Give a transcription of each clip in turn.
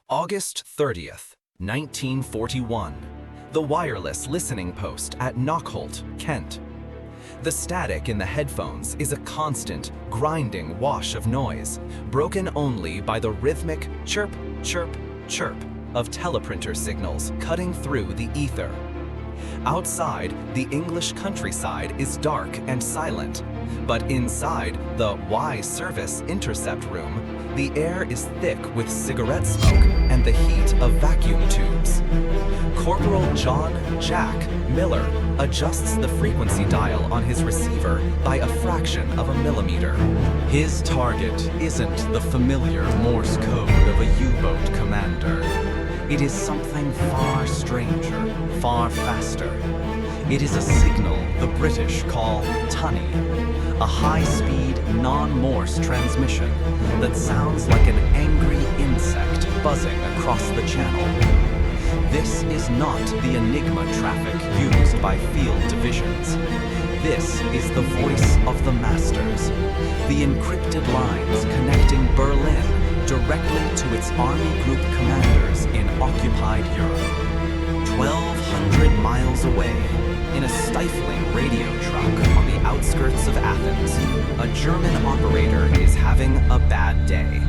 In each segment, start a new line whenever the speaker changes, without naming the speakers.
August 30th, 1941. The wireless listening post at Knockholt, Kent. The static in the headphones is a constant, grinding wash of noise, broken only by the rhythmic chirp, chirp, chirp of teleprinter signals cutting through the ether. Outside, the English countryside is dark and silent, but inside the WWII service intercept room, the air is thick with cigarette smoke and the heat of vacuum tubes. Corporal John Jack Miller adjusts the frequency dial on his receiver by a fraction of a millimeter. His target isn't the familiar Morse code of a U-boat commander. It is something far stranger, far faster. It is a signal the British call tunny, a high-speed, non-Morse transmission that sounds like an angry insect buzzing across the channel. This is not the Enigma traffic used by field divisions. This is the voice of the masters, the encrypted lines connecting Berlin directly to its army group commanders in occupied Europe. 1,200 miles away, in a stifling radio truck on the outskirts of Athens, a German operator is having a bad day.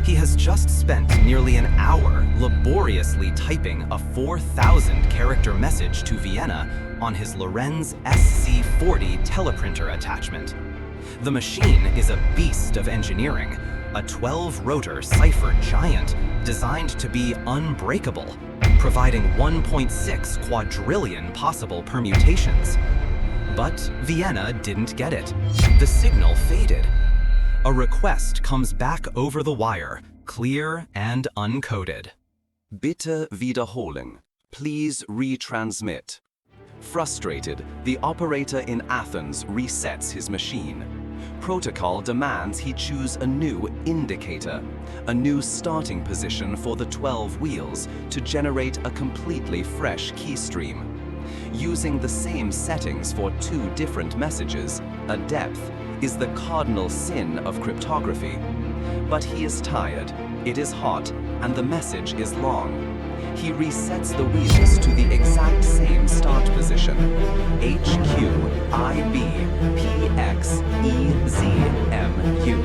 He has just spent nearly an hour laboriously typing a 4,000-character message to Vienna on his Lorenz SC40 teleprinter attachment. The machine is a beast of engineering, a 12-rotor Cipher giant designed to be unbreakable, providing 1.6 quadrillion possible permutations. But Vienna didn't get it. The signal faded. A request comes back over the wire, clear and uncoded. Bitte wiederholen. Please retransmit. Frustrated, the operator in Athens resets his machine. Protocol demands he choose a new indicator, a new starting position for the 12 wheels to generate a completely fresh keystream. Using the same settings for two different messages, a depth, is the cardinal sin of cryptography. But he is tired, it is hot, and the message is long. He resets the wheels to the exact same start position. HQ, IB, PX, EZ, MU.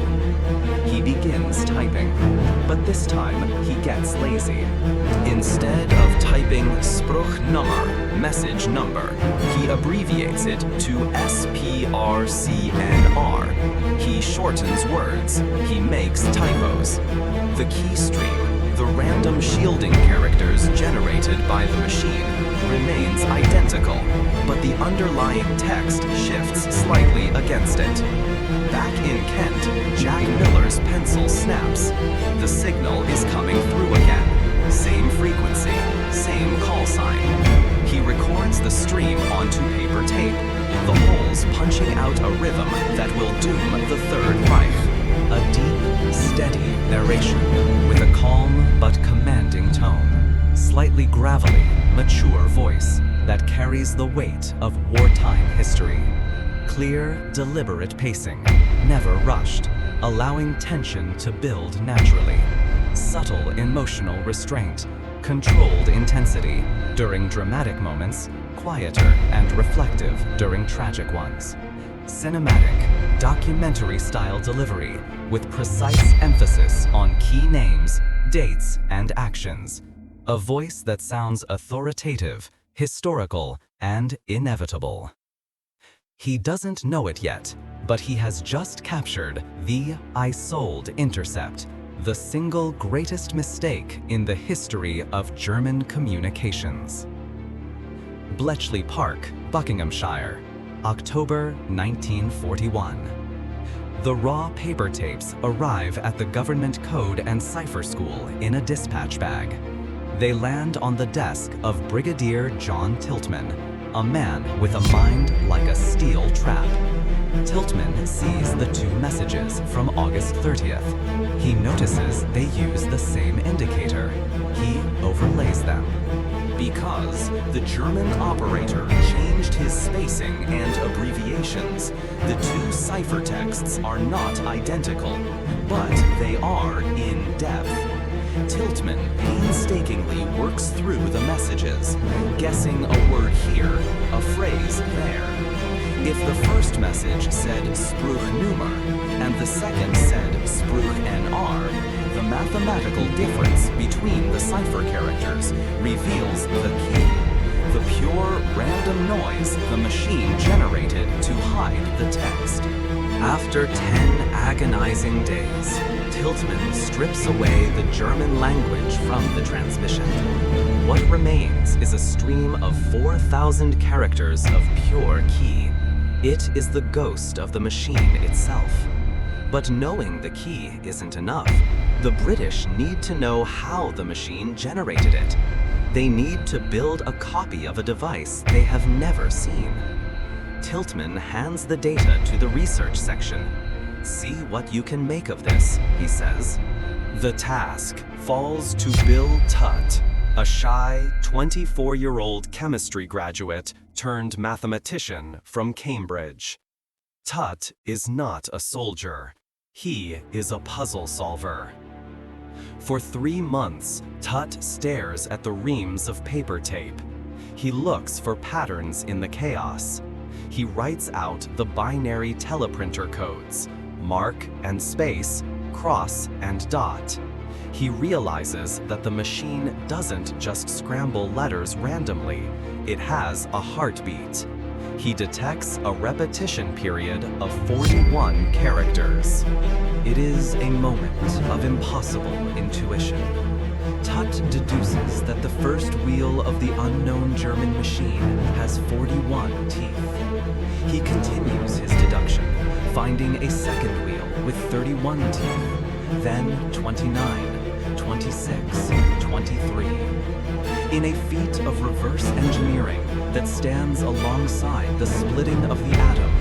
He begins typing, but this time he gets lazy. Instead of typing Spruchnummer, message number, he abbreviates it to SPRCNR. He shortens words, he makes typos. The keystream, the random shielding characters generated by the machine, remains identical, but the underlying text shifts slightly against it. Back in Kent, Jack Miller's pencil snaps. The signal is coming through again. Same frequency, same call sign. He records the stream onto paper tape, the holes punching out a rhythm that will doom the Third Reich. A deep, steady narration with a calm but commanding tone, slightly gravelly, mature voice that carries the weight of wartime history. Clear, deliberate pacing, never rushed, allowing tension to build naturally. Subtle emotional restraint, controlled intensity during dramatic moments, quieter and reflective during tragic ones. Cinematic, documentary-style delivery with precise emphasis on key names, dates, and actions. A voice that sounds authoritative, historical, and inevitable. He doesn't know it yet, but he has just captured the I sold intercept, the single greatest mistake in the history of German communications. Bletchley Park, Buckinghamshire, October 1941. The raw paper tapes arrive at the Government Code and Cipher School in a dispatch bag. They land on the desk of Brigadier John Tiltman, a man with a mind like a steel trap. Tiltman sees the two messages from August 30th. He notices they use the same indicator. He overlays them. Because the German operator changed his spacing and abbreviations, the two ciphertexts are not identical, but they are in depth. Tiltman painstakingly works through the messages, guessing a word here, a phrase there. If the first message said Spruch Numer and the second said Spruch NR, the mathematical difference between the cipher characters reveals the key, the pure random noise the machine generated to hide the text. After 10 agonizing days, Tiltman strips away the German language from the transmission. What remains is a stream of 4,000 characters of pure key. It is the ghost of the machine itself. But knowing the key isn't enough. The British need to know how the machine generated it. They need to build a copy of a device they have never seen. Tiltman hands the data to the research section. "See what you can make of this," he says. The task falls to Bill Tutt, a shy 24-year-old chemistry graduate turned mathematician from Cambridge. Tutt is not a soldier. He is a puzzle solver. For 3 months, Tutt stares at the reams of paper tape. He looks for patterns in the chaos. He writes out the binary teleprinter codes, mark and space, cross and dot. He realizes that the machine doesn't just scramble letters randomly, it has a heartbeat. He detects a repetition period of 41 characters. It is a moment of impossible intuition. Tutt deduces that the first wheel of the unknown German machine has 41 teeth. He continues his deduction, finding a second wheel with 31 teeth, then 29, 26, 23. In a feat of reverse engineering that stands alongside the splitting of the atom,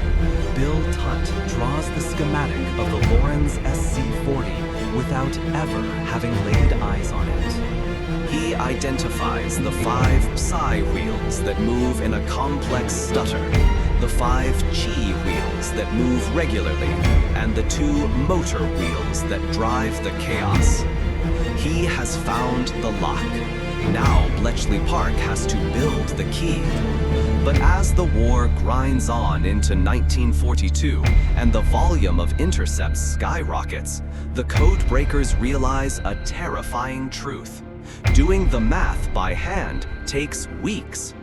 Bill Tutt draws the schematic of the Lorenz SC40 without ever having laid eyes on it. He identifies the 5 psi wheels that move in a complex stutter, the 5 chi wheels that move regularly, and the 2 motor wheels that drive the chaos. He has found the lock. Now Bletchley Park has to build the key. But as the war grinds on into 1942 and the volume of intercepts skyrockets, the codebreakers realize a terrifying truth. Doing the math by hand takes weeks.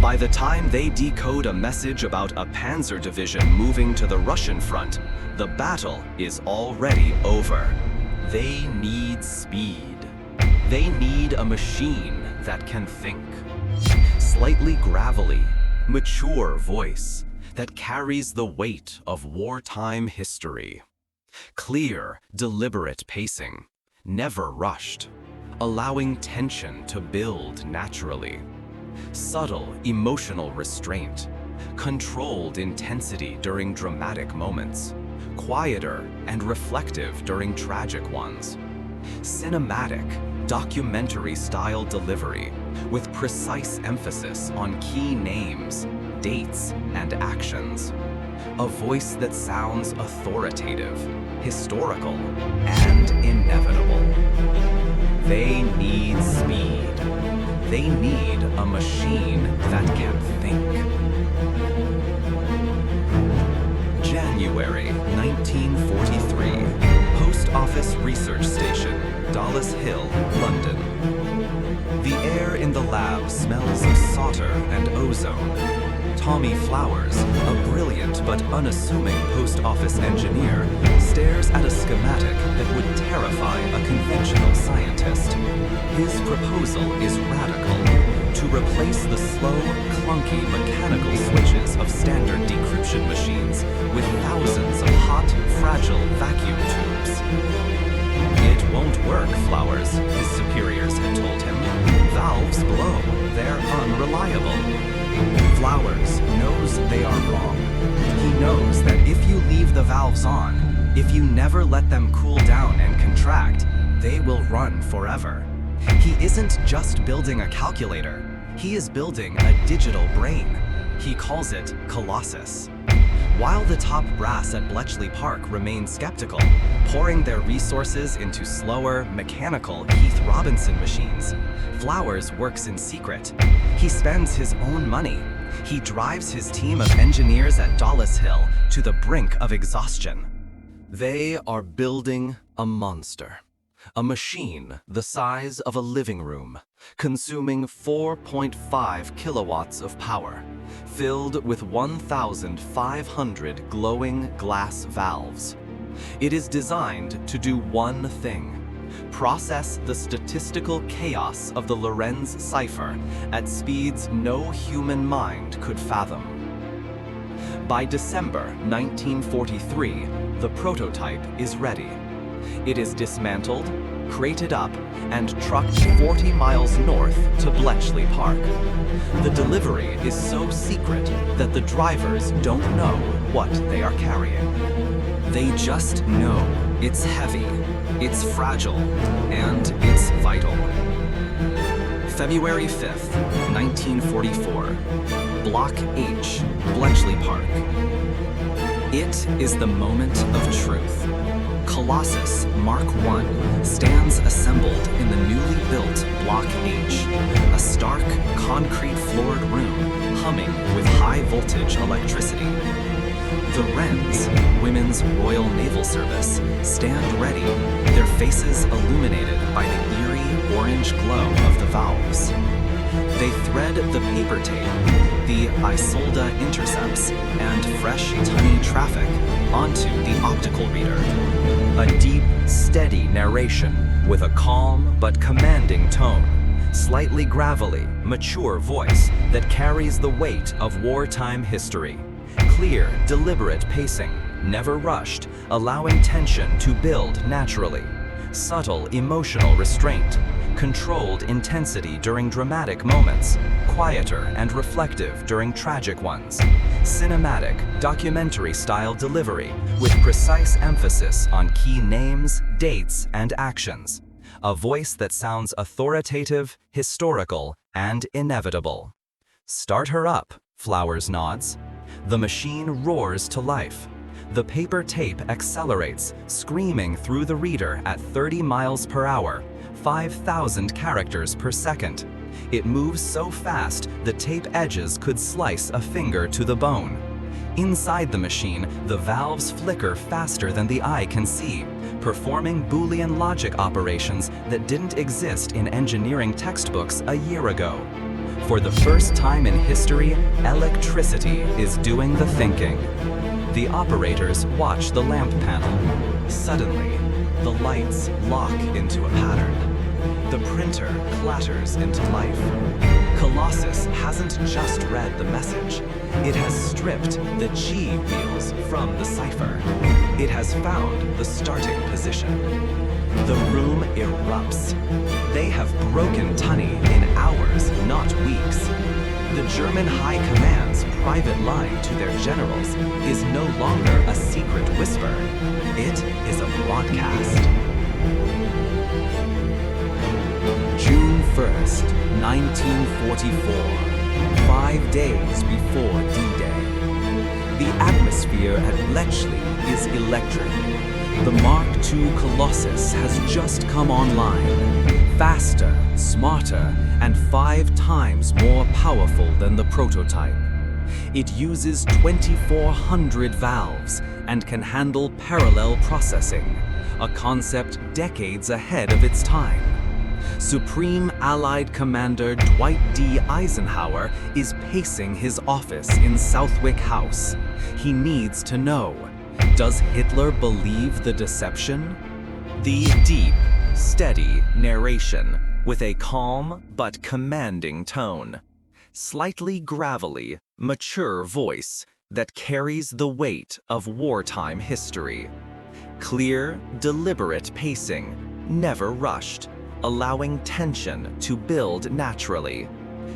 By the time they decode a message about a panzer division moving to the Russian front, the battle is already over. They need speed. They need a machine that can think. Slightly gravelly, mature voice that carries the weight of wartime history. Clear, deliberate pacing, never rushed, allowing tension to build naturally. Subtle emotional restraint, controlled intensity during dramatic moments, quieter and reflective during tragic ones. Cinematic, documentary-style delivery with precise emphasis on key names, dates, and actions. A voice that sounds authoritative, historical, and inevitable. They need speed. They need a machine that can think. January 1943. Post Office Research Station, Dollis Hill, London. The air in the lab smells of solder and ozone. Tommy Flowers, a brilliant but unassuming post office engineer, stares at a schematic that would terrify a conventional scientist. His proposal is radical. To replace the slow, clunky mechanical switches of standard decryption machines with thousands of hot, fragile vacuum tubes. It won't work, Flowers, his superiors had told him. Valves blow, they're unreliable. Flowers knows they are wrong. He knows that if you leave the valves on, if you never let them cool down and contract, they will run forever. He isn't just building a calculator, he is building a digital brain. He calls it Colossus. While the top brass at Bletchley Park remain skeptical, pouring their resources into slower, mechanical Keith Robinson machines. Flowers works in secret. He spends his own money. He drives his team of engineers at Dollis Hill to the brink of exhaustion. They are building a monster. A machine the size of a living room, consuming 4.5 kilowatts of power, filled with 1,500 glowing glass valves. It is designed to do one thing: process the statistical chaos of the Lorenz cipher at speeds no human mind could fathom. By December 1943, the prototype is ready. It is dismantled, crated up, and trucked 40 miles north to Bletchley Park. The delivery is so secret that the drivers don't know what they are carrying. They just know it's heavy, it's fragile, and it's vital. February 5th, 1944, Block H, Bletchley Park. It is the moment of truth. Colossus Mark I stands assembled in the newly built Block H, a stark, concrete-floored room humming with high-voltage electricity. The Wrens, Women's Royal Naval Service, stand ready, their faces illuminated by the eerie orange glow of the valves. They thread the paper tape, the Isolde intercepts, and fresh tunny traffic onto the optical reader. A deep, steady narration with a calm but commanding tone, slightly gravelly, mature voice that carries the weight of wartime history. Clear, deliberate pacing, never rushed, allowing tension to build naturally. Subtle emotional restraint, controlled intensity during dramatic moments, quieter and reflective during tragic ones. Cinematic, documentary-style delivery with precise emphasis on key names, dates, and actions. A voice that sounds authoritative, historical, and inevitable. Start her up, Flowers nods. The machine roars to life. The paper tape accelerates, screaming through the reader at 30 miles per hour, 5,000 characters per second. It moves so fast the tape edges could slice a finger to the bone. Inside the machine, the valves flicker faster than the eye can see, performing Boolean logic operations that didn't exist in engineering textbooks a year ago. For the first time in history, electricity is doing the thinking. The operators watch the lamp panel. Suddenly, the lights lock into a pattern. The printer clatters into life. Colossus hasn't just read the message. It has stripped the G wheels from the cipher. It has found the starting position. The room erupts. They have broken Tunny in hours, not weeks. The German High Command's private line to their generals is no longer a secret whisper. It is a broadcast. June 1st, 1944, 5 days before D-Day. The atmosphere at Bletchley is electric. The Mark II Colossus has just come online. Faster, smarter, and 5 times more powerful than the prototype. It uses 2,400 valves and can handle parallel processing, a concept decades ahead of its time. Supreme Allied Commander Dwight D. Eisenhower is pacing his office in Southwick House. He needs to know, does Hitler believe the deception? The deep, steady narration with a calm but commanding tone. Slightly gravelly, mature voice that carries the weight of wartime history. Clear, deliberate pacing, never rushed, allowing tension to build naturally.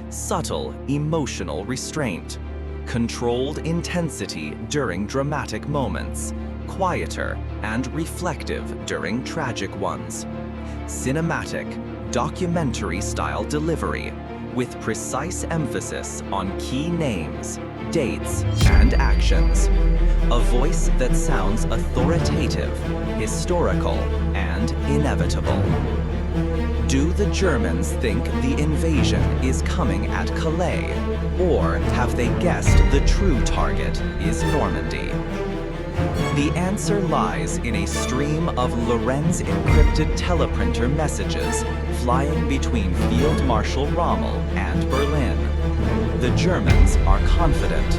Subtle emotional restraint. Controlled intensity during dramatic moments. Quieter and reflective during tragic ones. Cinematic, documentary-style delivery with precise emphasis on key names, dates, and actions. A voice that sounds authoritative, historical, and inevitable. Do the Germans think the invasion is coming at Calais, or have they guessed the true target is Normandy? The answer lies in a stream of Lorenz encrypted teleprinter messages flying between Field Marshal Rommel and Berlin. The Germans are confident.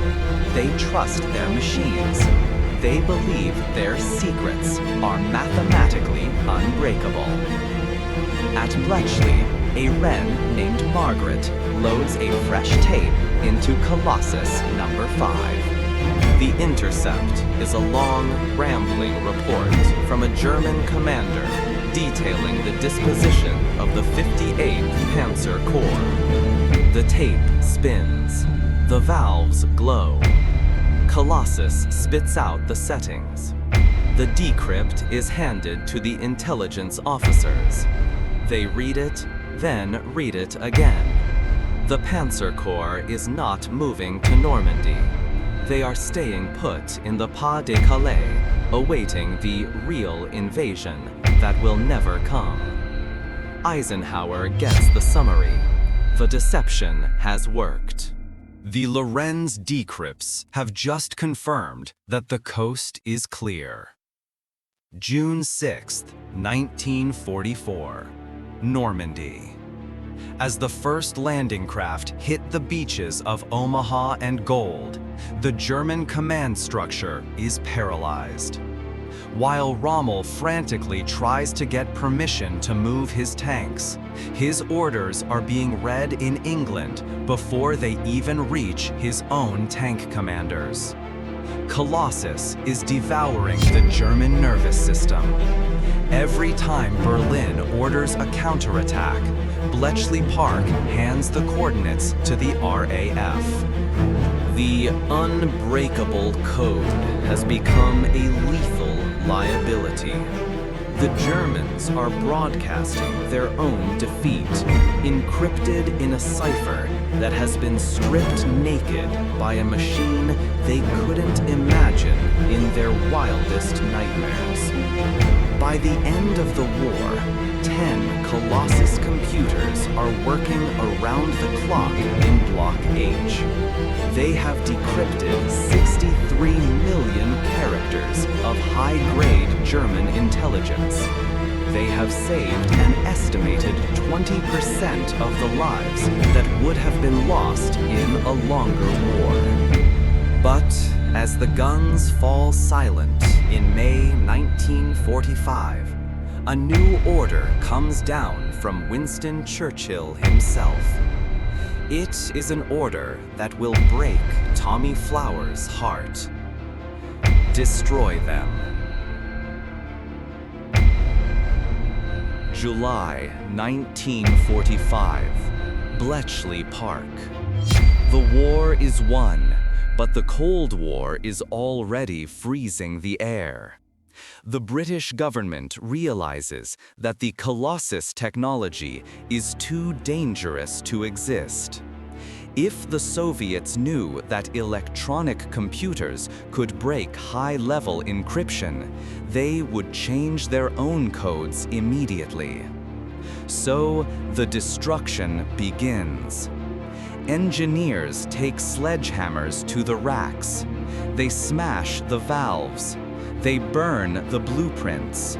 They trust their machines. They believe their secrets are mathematically unbreakable. At Bletchley, a wren named Margaret loads a fresh tape into Colossus number 5. The intercept is a long, rambling report from a German commander detailing the disposition of the 58th Panzer Corps. The tape spins. The valves glow. Colossus spits out the settings. The decrypt is handed to the intelligence officers. They read it, then read it again. The Panzer Corps is not moving to Normandy. They are staying put in the Pas de Calais, awaiting the real invasion that will never come. Eisenhower gets the summary. The deception has worked. The Lorenz decrypts have just confirmed that the coast is clear. June 6, 1944. Normandy. As the first landing craft hit the beaches of Omaha and Gold, the German command structure is paralyzed. While Rommel frantically tries to get permission to move his tanks, his orders are being read in England before they even reach his own tank commanders. Colossus is devouring the German nervous system. Every time Berlin orders a counterattack, Bletchley Park hands the coordinates to the RAF. The unbreakable code has become a lethal liability. The Germans are broadcasting their own defeat, encrypted in a cipher that has been stripped naked by a machine they couldn't imagine in their wildest nightmares. By the end of the war, 10 Colossus computers are working around the clock in Block H. They have decrypted 63 million characters of high-grade German intelligence. They have saved an estimated 20% of the lives that would have been lost in a longer war. But as the guns fall silent in May 1945, a new order comes down from Winston Churchill himself. It is an order that will break Tommy Flowers' heart. Destroy them. July 1945, Bletchley Park. The war is won, but the Cold War is already freezing the air. The British government realizes that the Colossus technology is too dangerous to exist. If the Soviets knew that electronic computers could break high-level encryption, they would change their own codes immediately. So the destruction begins. Engineers take sledgehammers to the racks. They smash the valves. They burn the blueprints.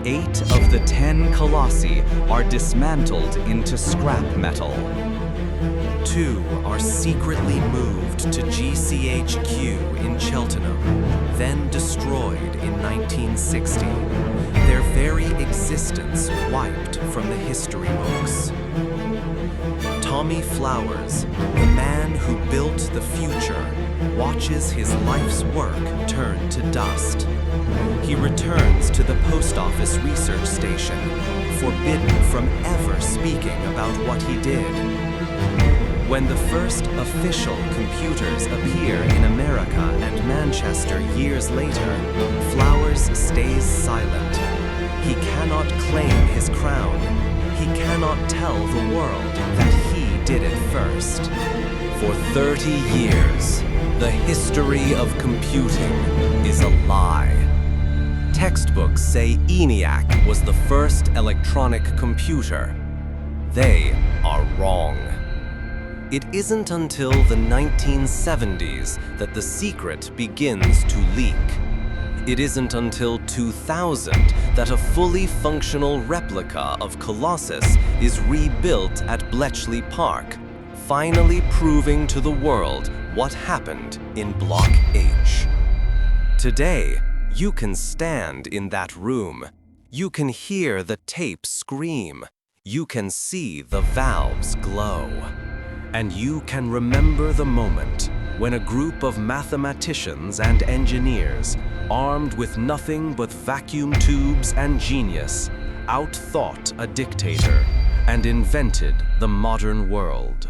8 of the 10 Colossi are dismantled into scrap metal. 2 are secretly moved to GCHQ in Cheltenham, then destroyed in 1960. Their very existence wiped from the history books. Tommy Flowers, the man who built the future, watches his life's work turn to dust. He returns to the post office research station, forbidden from ever speaking about what he did. When the first official computers appear in America and Manchester years later, Flowers stays silent. He cannot claim his crown. He cannot tell the world that he
did it first. For 30 years, the history of computing is a lie. Textbooks say ENIAC was the first electronic computer. They are wrong. It isn't until the 1970s that the secret begins to leak. It isn't until 2000 that a fully functional replica of Colossus is rebuilt at Bletchley Park, finally proving to the world what happened in Block H. Today, you can stand in that room. You can hear the tape scream. You can see the valves glow. And you can remember the moment when a group of mathematicians and engineers, armed with nothing but vacuum tubes and genius, outthought a dictator and invented the modern world.